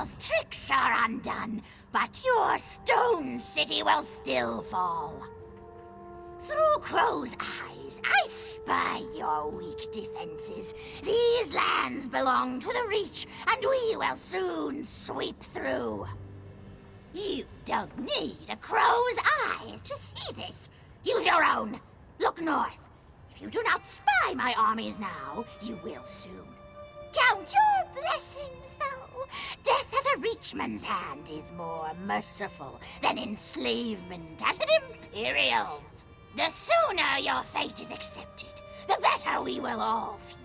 evil's tricks are undone, but your stone city will still fall. Through Crow's eyes, I spy your weak defenses. These lands belong to the Reach, and we will soon sweep through. You don't need a crow's eyes to see this. Use your own. Look north. If you do not spy my armies now, you will soon. Count your blessings, though. Death at a Reachman's hand is more merciful than enslavement at an Imperial's. The sooner your fate is accepted, the better we will all feel.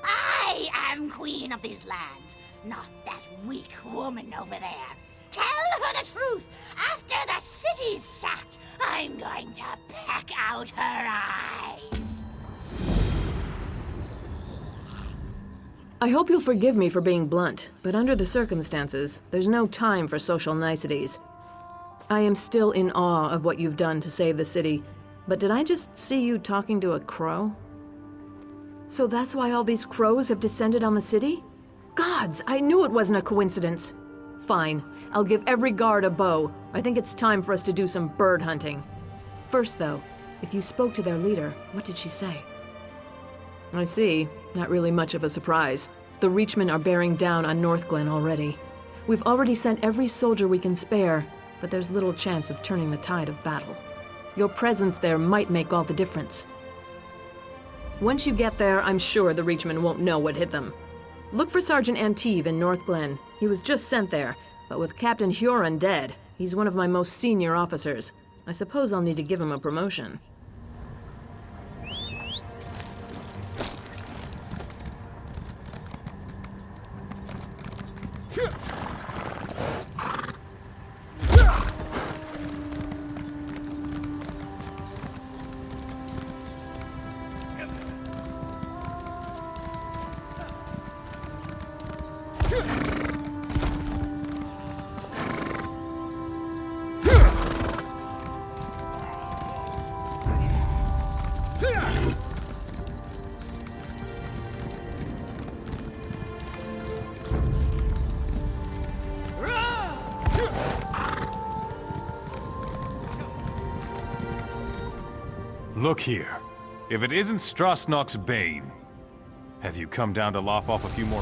I am queen of these lands, not that weak woman over there. Tell her the truth. After the city's sacked, I'm going to peck out her eyes. I hope you'll forgive me for being blunt, but under the circumstances, there's no time for social niceties. I am still in awe of what you've done to save the city, but did I just see you talking to a crow? So that's why all these crows have descended on the city? Gods, I knew it wasn't a coincidence. Fine, I'll give every guard a bow. I think it's time for us to do some bird hunting. First though, if you spoke to their leader, what did she say? I see. Not really much of a surprise. The Reachmen are bearing down on Northglen already. We've already sent every soldier we can spare, but there's little chance of turning the tide of battle. Your presence there might make all the difference. Once you get there, I'm sure the Reachmen won't know what hit them. Look for Sergeant Anteve in Northglen. He was just sent there, but with Captain Huron dead, he's one of my most senior officers. I suppose I'll need to give him a promotion. Look here. If it isn't Strasnock's Bane, have you come down to lop off a few more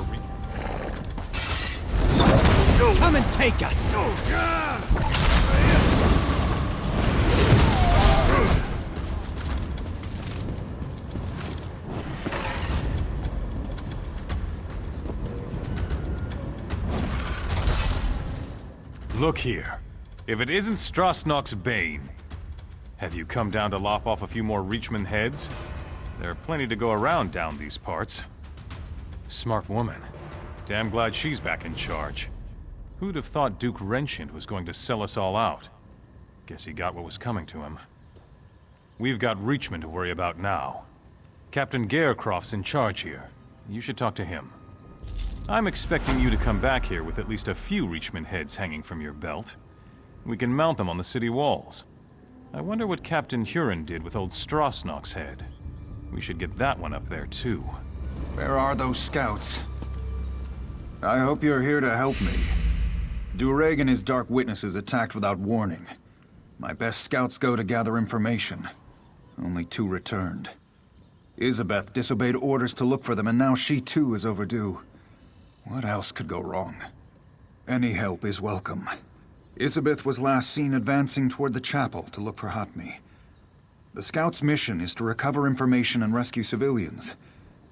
Come and take us! Look here. If it isn't Strasnock's Bane, have you come down to lop off a few more Reachman heads? There are plenty to go around down these parts. Smart woman. Damn glad she's back in charge. Who'd have thought Duke Wrenchant was going to sell us all out? Guess he got what was coming to him. We've got Reachman to worry about now. Captain Garecroft's in charge here. You should talk to him. I'm expecting you to come back here with at least a few Reachman heads hanging from your belt. We can mount them on the city walls. I wonder what Captain Huron did with old Strasnock's head. We should get that one up there, too. Where are those scouts? I hope you're here to help me. Dureg and his Dark Witnesses attacked without warning. My best scouts go to gather information. Only 2 returned. Isabeth disobeyed orders to look for them, and now she too is overdue. What else could go wrong? Any help is welcome. Isabeth was last seen advancing toward the chapel to look for Hatmi. The scouts' mission is to recover information and rescue civilians.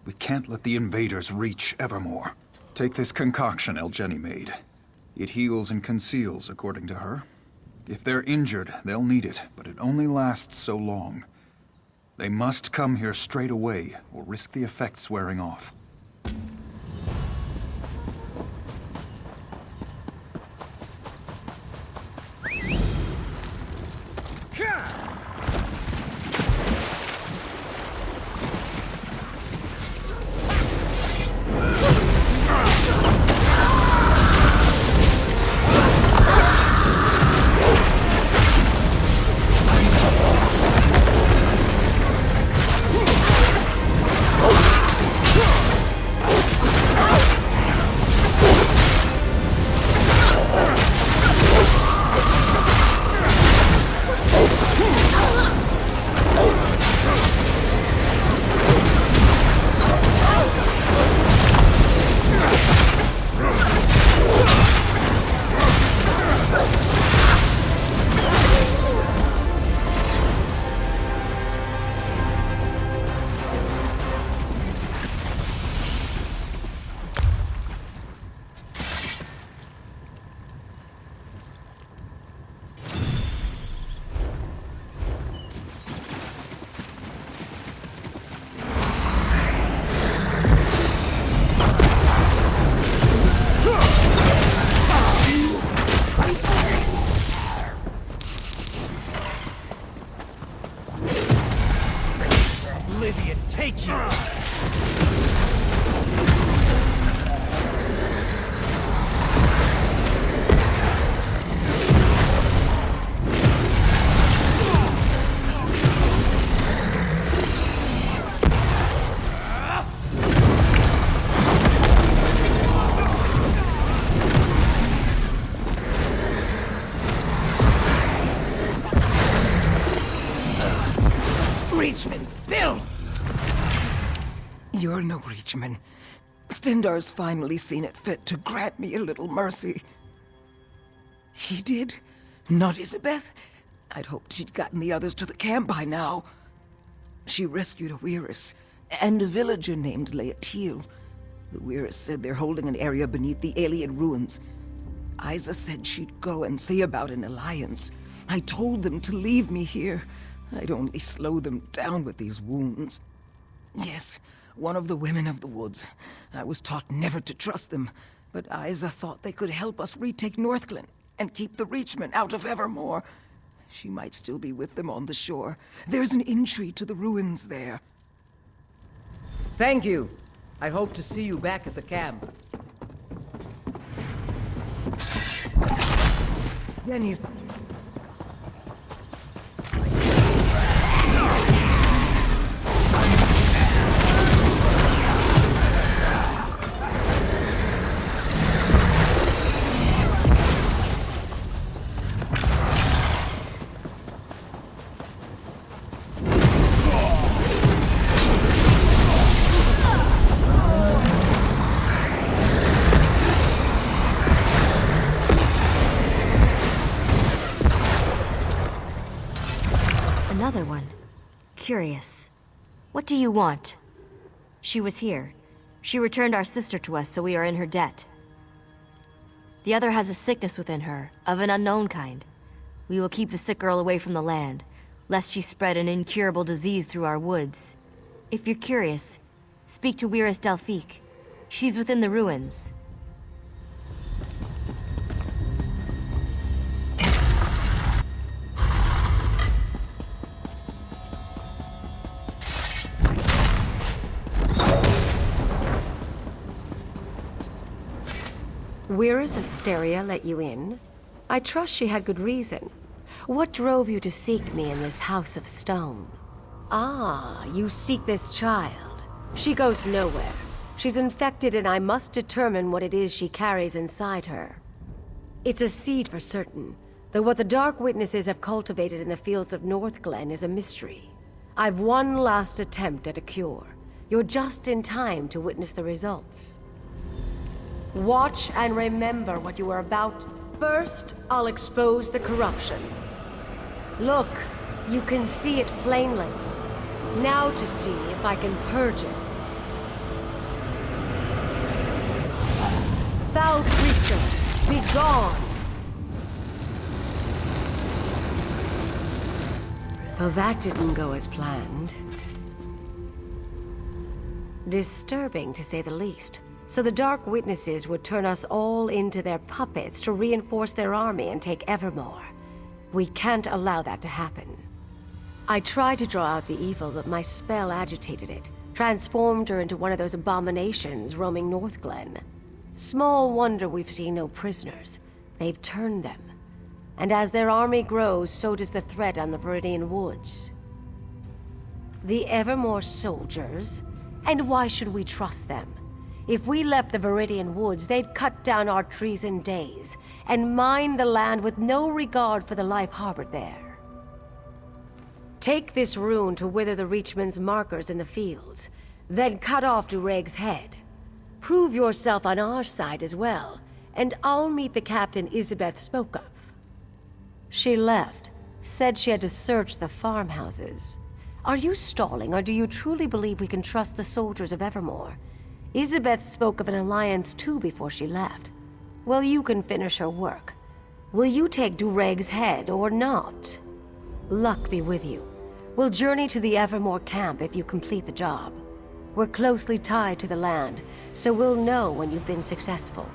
We can't let the invaders reach Evermore. Take this concoction Elgeni made. It heals and conceals, according to her. If they're injured, they'll need it, but it only lasts so long. They must come here straight away, or risk the effects wearing off. oblivion take you! Reachman, filth! You're no Reachman. Stendar's finally seen it fit to grant me a little mercy. He did? Not Isabeth? I'd hoped she'd gotten the others to the camp by now. She rescued a Weirus, and a villager named Laetiel. The Weirus said they're holding an area beneath the alien ruins. Isa said she'd go and see about an alliance. I told them to leave me here. I'd only slow them down with these wounds. Yes, one of the women of the woods. I was taught never to trust them, but Isa thought they could help us retake Northglen and keep the Reachmen out of Evermore. She might still be with them on the shore. There's an entry to the ruins there. Thank you. I hope to see you back at the camp. Jenny's... Another one. Curious. What do you want? She was here. She returned our sister to us, so we are in her debt. The other has a sickness within her, of an unknown kind. We will keep the sick girl away from the land, lest she spread an incurable disease through our woods. If you're curious, speak to Weirus Delphique. She's within the ruins. Weirus Asteria let you in? I trust she had good reason. What drove you to seek me in this house of stone? Ah, you seek this child. She goes nowhere. She's infected and I must determine what it is she carries inside her. It's a seed for certain, though what the Dark Witnesses have cultivated in the fields of Northglen is a mystery. I've one last attempt at a cure. You're just in time to witness the results. Watch and remember what you are about. First, I'll expose the corruption. Look, you can see it plainly. Now to see if I can purge it. Foul creature, be gone! Well, that didn't go as planned. Disturbing, to say the least. So the Dark Witnesses would turn us all into their puppets to reinforce their army and take Evermore. We can't allow that to happen. I tried to draw out the evil, but my spell agitated it, transformed her into one of those abominations roaming Northglen. Small wonder we've seen no prisoners. They've turned them. And as their army grows, so does the threat on the Viridian Woods. The Evermore soldiers? And why should we trust them? If we left the Viridian Woods, they'd cut down our trees in days, and mine the land with no regard for the life harbored there. Take this rune to wither the Reachman's markers in the fields, then cut off Dureg's head. Prove yourself on our side as well, and I'll meet the captain Isabeth spoke of. She left, said she had to search the farmhouses. Are you stalling, or do you truly believe we can trust the soldiers of Evermore? Isabeth spoke of an alliance too before she left. Well, you can finish her work. Will you take Dureg's head or not? Luck be with you. We'll journey to the Evermore camp if you complete the job. We're closely tied to the land, so we'll know when you've been successful.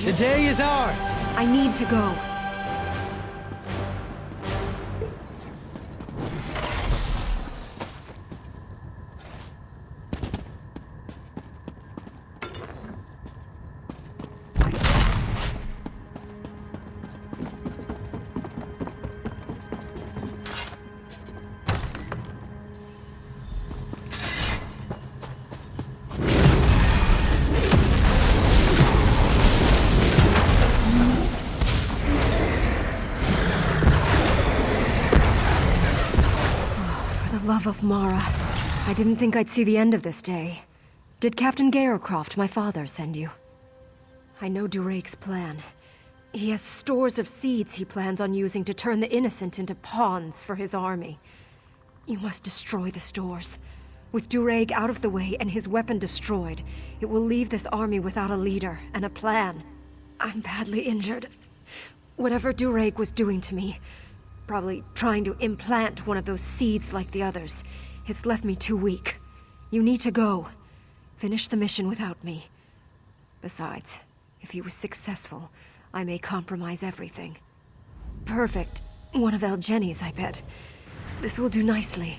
The day is ours! I need to go. Love of Mara. I didn't think I'd see the end of this day. Did Captain Garecroft, my father, send you? I know Durake's plan. He has stores of seeds he plans on using to turn the innocent into pawns for his army. You must destroy the stores. With Durake out of the way and his weapon destroyed, it will leave this army without a leader and a plan. I'm badly injured. Whatever Durake was doing to me, probably trying to implant one of those seeds like the others, has left me too weak. You need to go. Finish the mission without me. Besides, if he was successful, I may compromise everything. Perfect. One of El Jenny's, I bet. This will do nicely.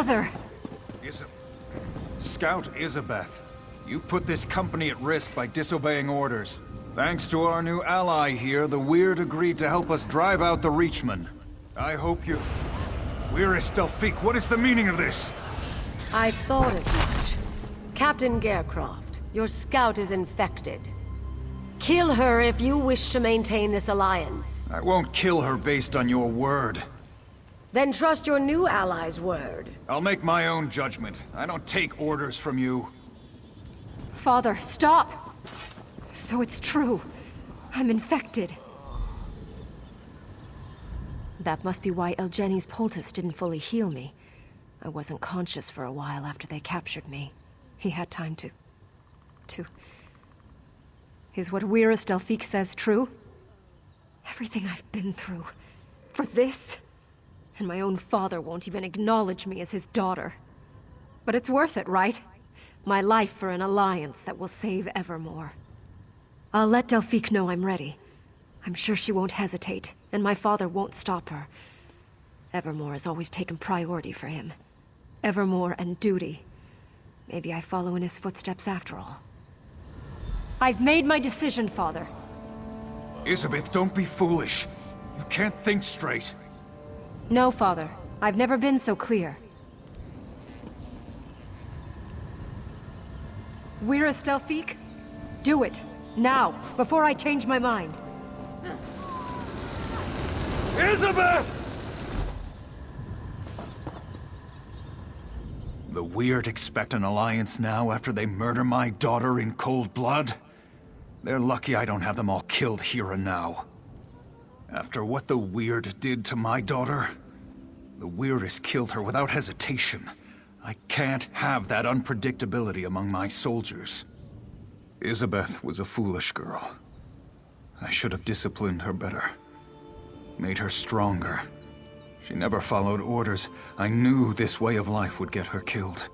Father! Scout Isabeth, you put this company at risk by disobeying orders. Thanks to our new ally here, the Weird agreed to help us drive out the Reachmen. I hope you... Where is Delphique? What is the meaning of this? I thought as much. Captain Garecroft, your scout is infected. Kill her if you wish to maintain this alliance. I won't kill her based on your word. Then trust your new ally's word. I'll make my own judgment. I don't take orders from you. Father, stop! So it's true. I'm infected. That must be why Elgeni's poultice didn't fully heal me. I wasn't conscious for a while after they captured me. He had time to... Is what Wyrus Delphique says true? Everything I've been through. For this? And my own father won't even acknowledge me as his daughter. But it's worth it, right? My life for an alliance that will save Evermore. I'll let Delphique know I'm ready. I'm sure she won't hesitate, and my father won't stop her. Evermore has always taken priority for him. Evermore and duty. Maybe I follow in his footsteps after all. I've made my decision, Father. Isabeth, don't be foolish. You can't think straight. No, Father. I've never been so clear. Wyrus Delphique? Do it. Now, before I change my mind. Isabeth! The Weird expect an alliance now after they murder my daughter in cold blood? They're lucky I don't have them all killed here and now. After what the Weird did to my daughter, the Weird has killed her without hesitation. I can't have that unpredictability among my soldiers. Isabeth was a foolish girl. I should have disciplined her better. Made her stronger. She never followed orders. I knew this way of life would get her killed.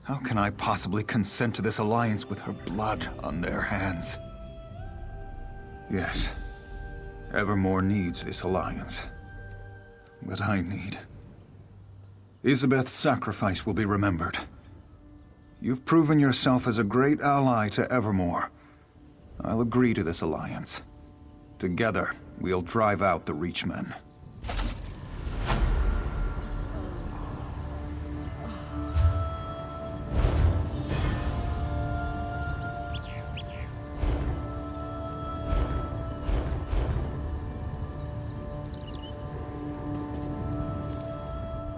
How can I possibly consent to this alliance with her blood on their hands? Yes, Evermore needs this alliance. But I need... Isabeth's sacrifice will be remembered. You've proven yourself as a great ally to Evermore. I'll agree to this alliance. Together, we'll drive out the Reachmen.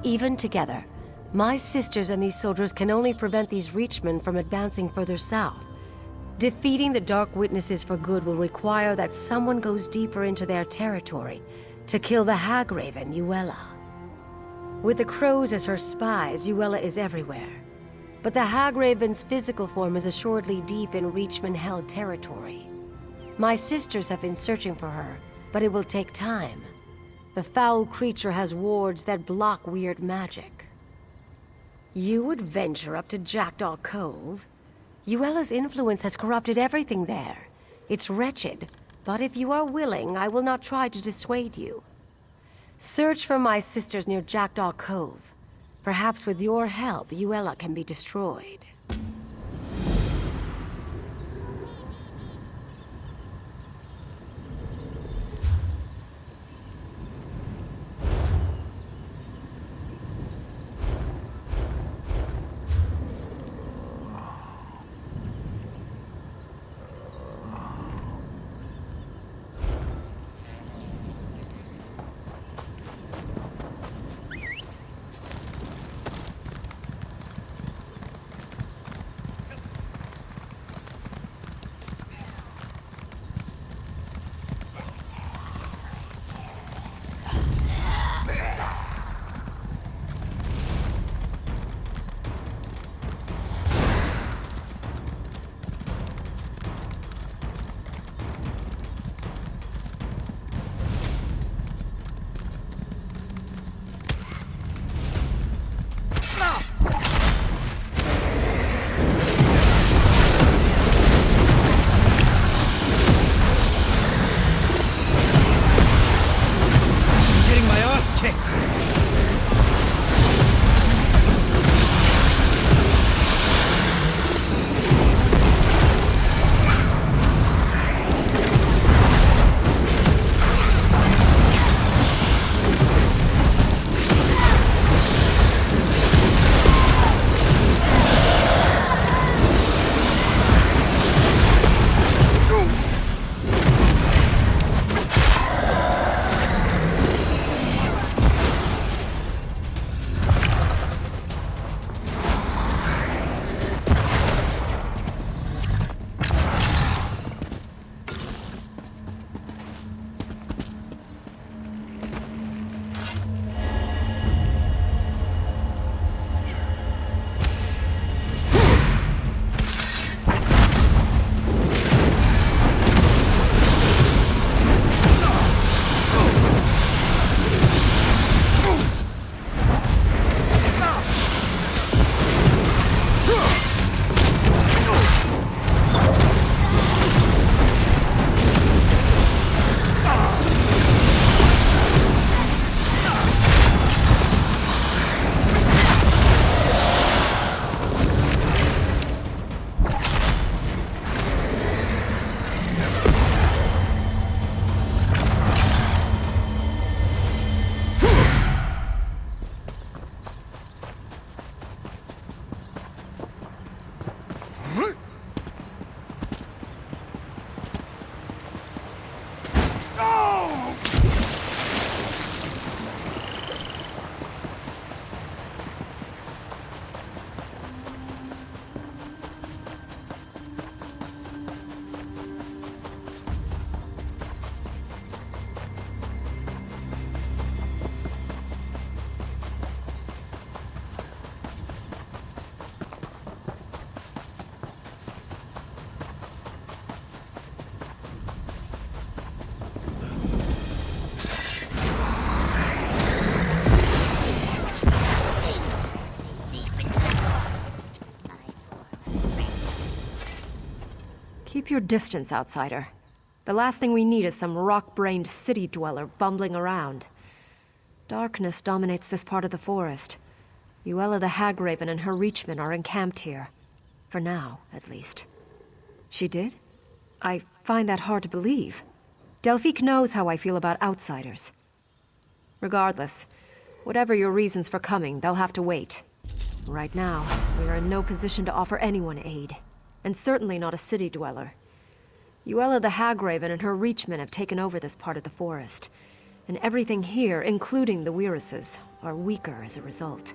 Even together, my sisters and these soldiers can only prevent these Reachmen from advancing further south. Defeating the Dark Witnesses for good will require that someone goes deeper into their territory to kill the Hagraven, Yuella. With the Crows as her spies, Yuella is everywhere. But the Hagraven's physical form is assuredly deep in Reachman-held territory. My sisters have been searching for her, but it will take time. The foul creature has wards that block weird magic. You would venture up to Jackdaw Cove? Yuella's influence has corrupted everything there. It's wretched, but if you are willing, I will not try to dissuade you. Search for my sisters near Jackdaw Cove. Perhaps with your help, Yuella can be destroyed. your distance, outsider. The last thing we need is some rock-brained city dweller bumbling around. Darkness dominates this part of the forest. Uella the Hagraven and her Reachmen are encamped here. For now, at least. She did? I find that hard to believe. Delphique knows how I feel about outsiders. Regardless, whatever your reasons for coming, they'll have to wait. Right now, we are in no position to offer anyone aid. And certainly not a city dweller. Uella the Hagraven and her Reachmen have taken over this part of the forest. And everything here, including the Weiruses, are weaker as a result.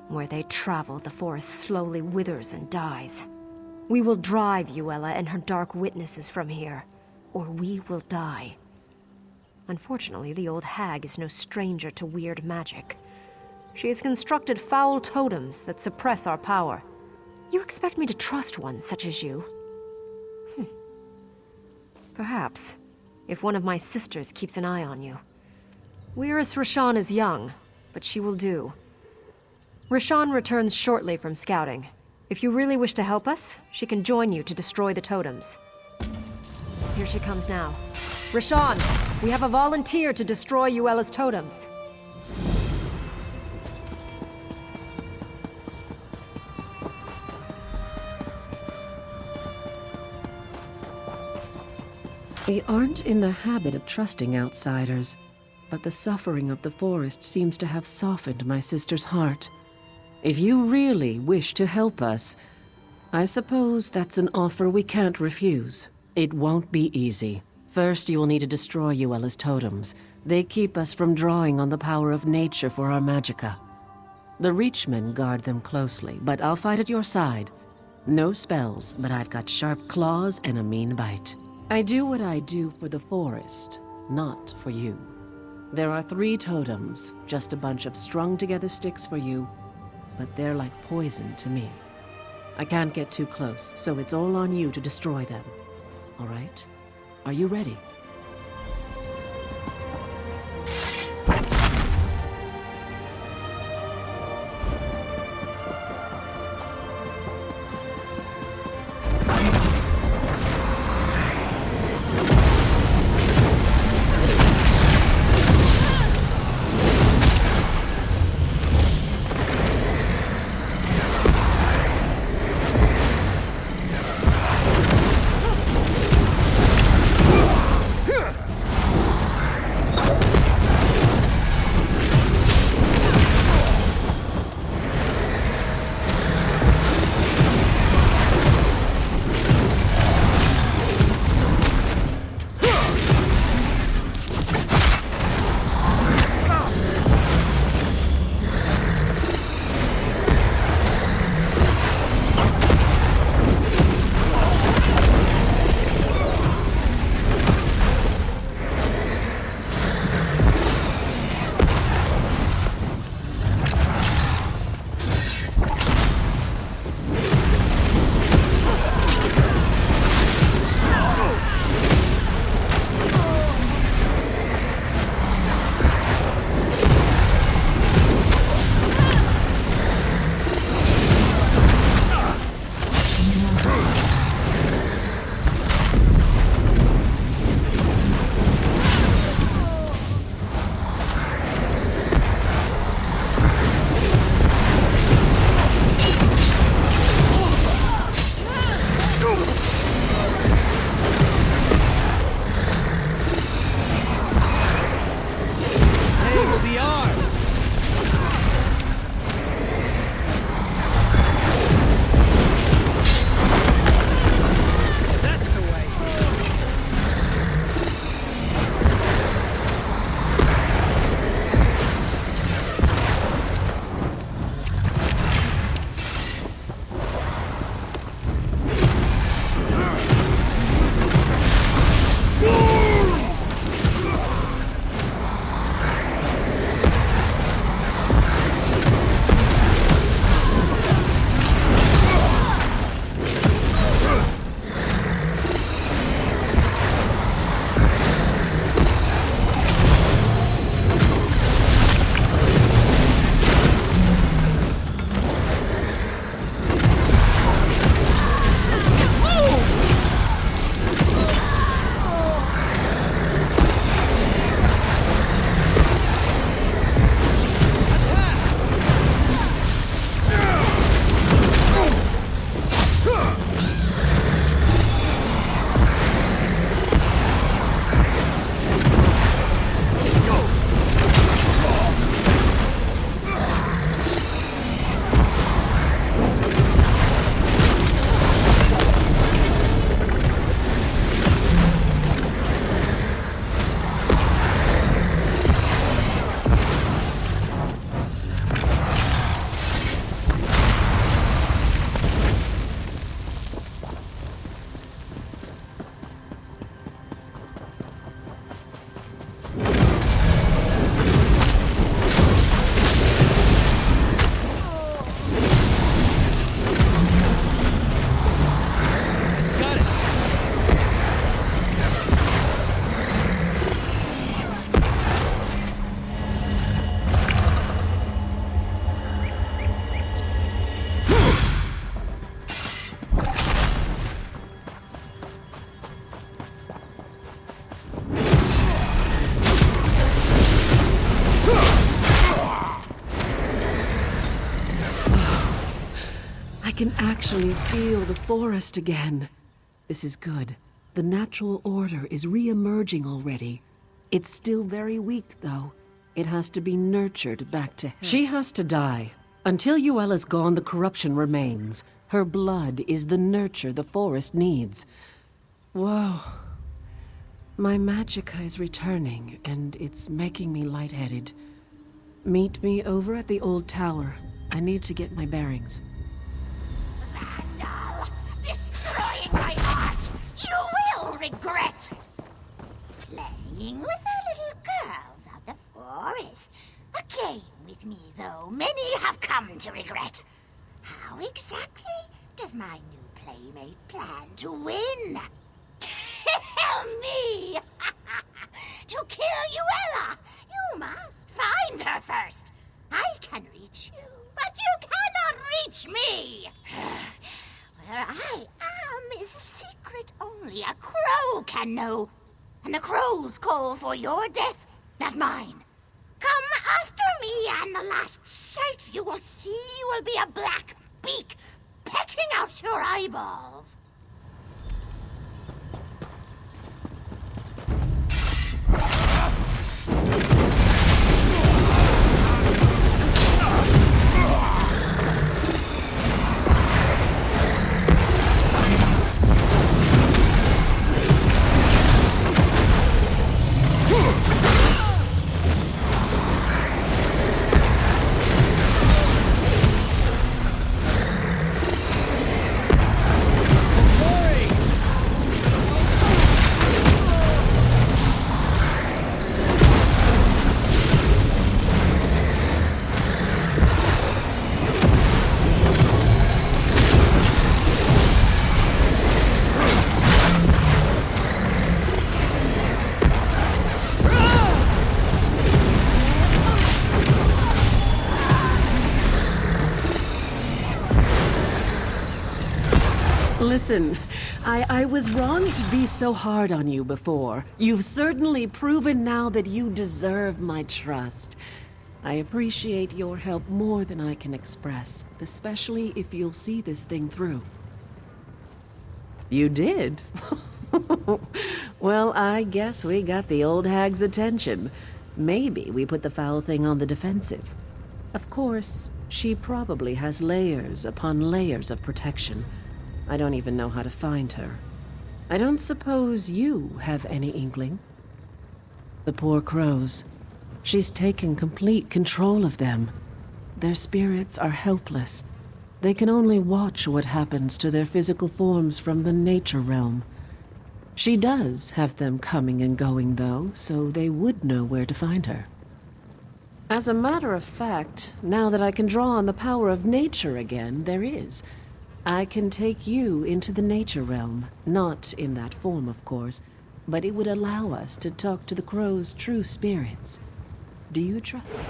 Where they travel, the forest slowly withers and dies. We will drive Uella and her Dark Witnesses from here, or we will die. Unfortunately, the old hag is no stranger to weird magic. She has constructed foul totems that suppress our power. You expect me to trust one such as you? Perhaps, if one of my sisters keeps an eye on you. Weiris Rashan is young, but she will do. Rashan returns shortly from scouting. If you really wish to help us, she can join you to destroy the totems. Here she comes now. Rashan, we have a volunteer to destroy Uella's totems. We aren't in the habit of trusting outsiders, but the suffering of the forest seems to have softened my sister's heart. If you really wish to help us, I suppose that's an offer we can't refuse. It won't be easy. First, you will need to destroy Uella's totems. They keep us from drawing on the power of nature for our magicka. The Reachmen guard them closely, but I'll fight at your side. No spells, but I've got sharp claws and a mean bite. I do what I do for the forest, not for you. There are 3 totems, just a bunch of strung-together sticks for you, but they're like poison to me. I can't get too close, so it's all on you to destroy them. All right? Are you ready? can actually feel the forest again. This is good. The natural order is re-emerging already. It's still very weak, though. It has to be nurtured back to health. She has to die. Until Yuella's gone, the corruption remains. Her blood is the nurture the forest needs. Whoa. My magicka is returning, and it's making me lightheaded. Meet me over at the old tower. I need to get my bearings. Vandal! Destroying my art! You will regret! Playing with the little girls of the forest. A game with me, though many have come to regret. How exactly does my new playmate plan to win? Tell me! To kill Yuella, you must find her first. I can reach you, but you cannot reach me. Where I am is a secret only a crow can know. And the crow's call for your death, not mine. Come after me, and the last sight you will see will be a black beak pecking out your eyeballs. Listen, I was wrong to be so hard on you before. You've certainly proven now that you deserve my trust. I appreciate your help more than I can express, especially if you'll see this thing through. You did? Well, I guess we got the old hag's attention. Maybe we put the foul thing on the defensive. Of course, she probably has layers upon layers of protection. I don't even know how to find her. I don't suppose you have any inkling? The poor crows. She's taken complete control of them. Their spirits are helpless. They can only watch what happens to their physical forms from the nature realm. She does have them coming and going, though, so they would know where to find her. As a matter of fact, now that I can draw on the power of nature again, there is. I can take you into the nature realm. Not in that form, of course, but it would allow us to talk to the crow's true spirits. Do you trust me?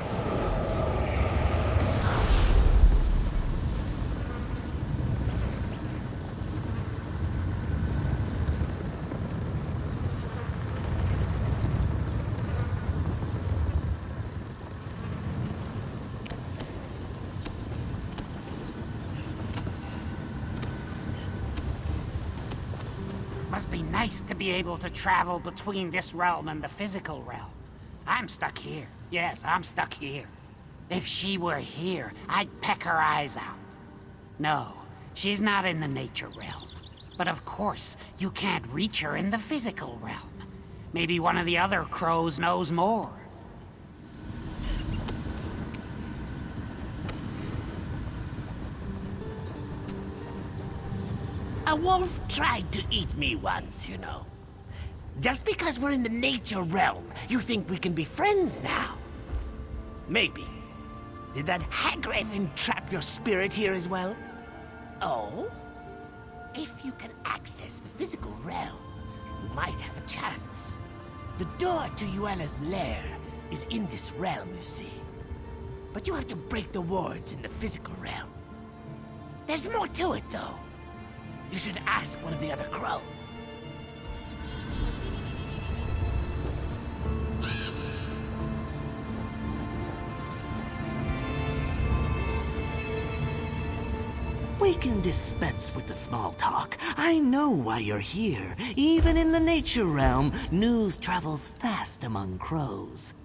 Must be nice to be able to travel between this realm and the physical realm. I'm stuck here. Yes, I'm stuck here. If she were here, I'd peck her eyes out. No, she's not in the nature realm. But of course, you can't reach her in the physical realm. Maybe one of the other crows knows more. A wolf tried to eat me once, you know. Just because we're in the nature realm, you think we can be friends now? Maybe. Did that hag-raven entrap your spirit here as well? Oh? If you can access the physical realm, you might have a chance. The door to Yuella's lair is in this realm, you see. But you have to break the wards in the physical realm. There's more to it, though. You should ask one of the other crows. We can dispense with the small talk. I know why you're here. Even in the nature realm, news travels fast among crows.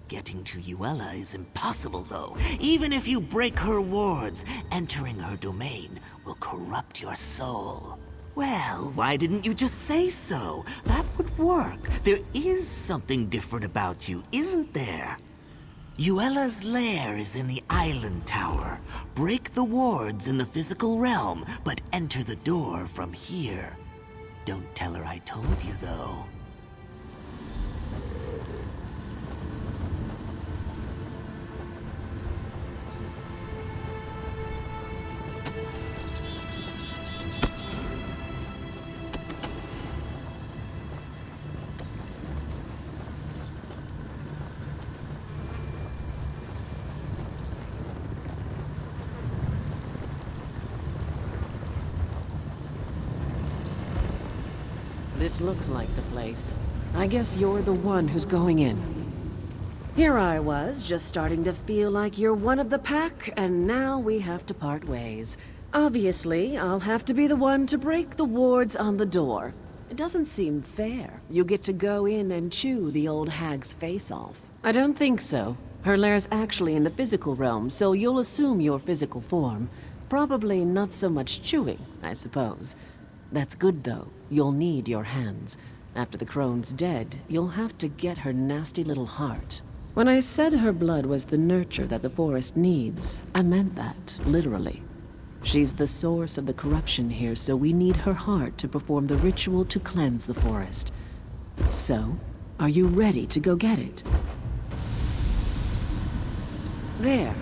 Getting to Uella is impossible, though. Even if you break her wards, entering her domain will corrupt your soul. Well, why didn't you just say so? That would work. There is something different about you, isn't there? Uella's lair is in the island tower. Break the wards in the physical realm, but enter the door from here. Don't tell her I told you, though. This looks like the place. I guess you're the one who's going in. Here I was, just starting to feel like you're one of the pack, and now we have to part ways. Obviously, I'll have to be the one to break the wards on the door. It doesn't seem fair. You get to go in and chew the old hag's face off. I don't think so. Her lair's actually in the physical realm, so you'll assume your physical form. Probably not so much chewing, I suppose. That's good, though. You'll need your hands. After the crone's dead, you'll have to get her nasty little heart. When I said her blood was the nurture that the forest needs, I meant that, literally. She's the source of the corruption here, so we need her heart to perform the ritual to cleanse the forest. So, are you ready to go get it? There.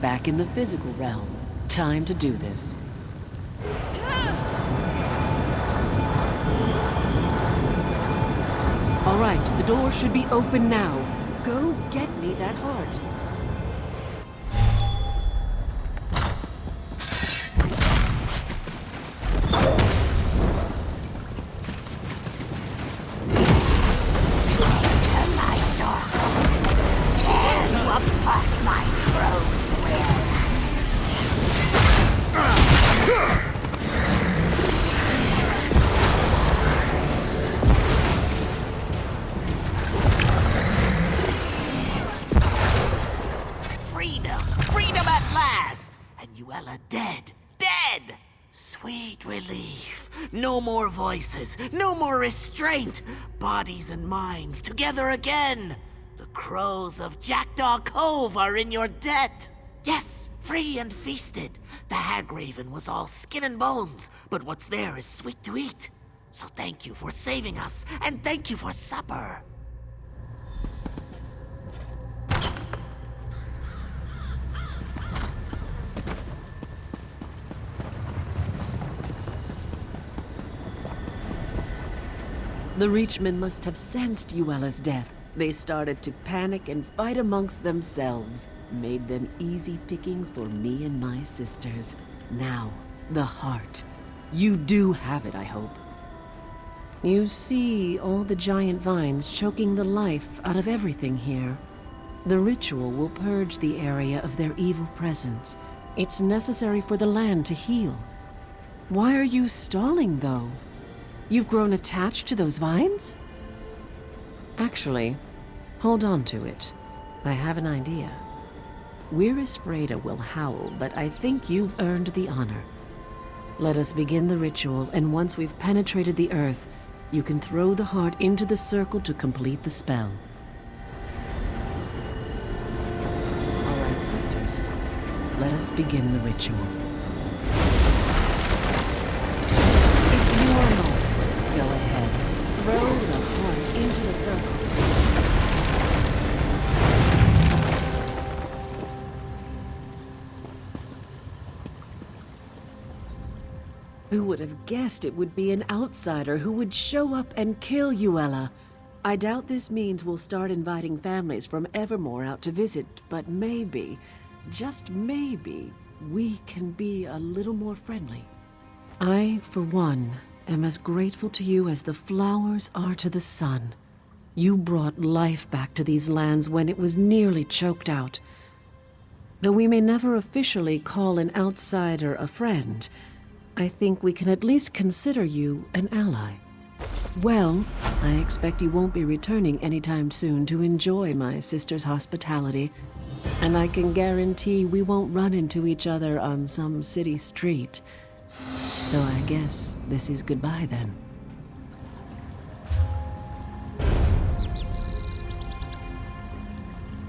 Back in the physical realm. Time to do this. All right, the door should be open now. Go get me that heart. Tear you apart, my crows will. Freedom at last! And Uella dead. Dead! Sweet relief. No more voices. No more restraint. Bodies and minds together again. The crows of Jackdaw Cove are in your debt. Yes, free and feasted. The hag raven was all skin and bones, but what's there is sweet to eat. So thank you for saving us, and thank you for supper. The Reachmen must have sensed Uella's death. They started to panic and fight amongst themselves. Made them easy pickings for me and my sisters. Now, the heart. You do have it, I hope. You see all the giant vines choking the life out of everything here. The ritual will purge the area of their evil presence. It's necessary for the land to heal. Why are you stalling, though? You've grown attached to those vines? Actually, hold on to it. I have an idea. Weiris Freda will howl, but I think you've earned the honor. Let us begin the ritual, and once we've penetrated the earth, you can throw the heart into the circle to complete the spell. All right, sisters. Let us begin the ritual. It's your moment. Go ahead. Throw the heart into the circle. Who would have guessed it would be an outsider who would show up and kill Uella? I doubt this means we'll start inviting families from Evermore out to visit, but maybe, just maybe, we can be a little more friendly. I, for one, am as grateful to you as the flowers are to the sun. You brought life back to these lands when it was nearly choked out. Though we may never officially call an outsider a friend, I think we can at least consider you an ally. Well, I expect you won't be returning anytime soon to enjoy my sister's hospitality. And I can guarantee we won't run into each other on some city street. So I guess this is goodbye then.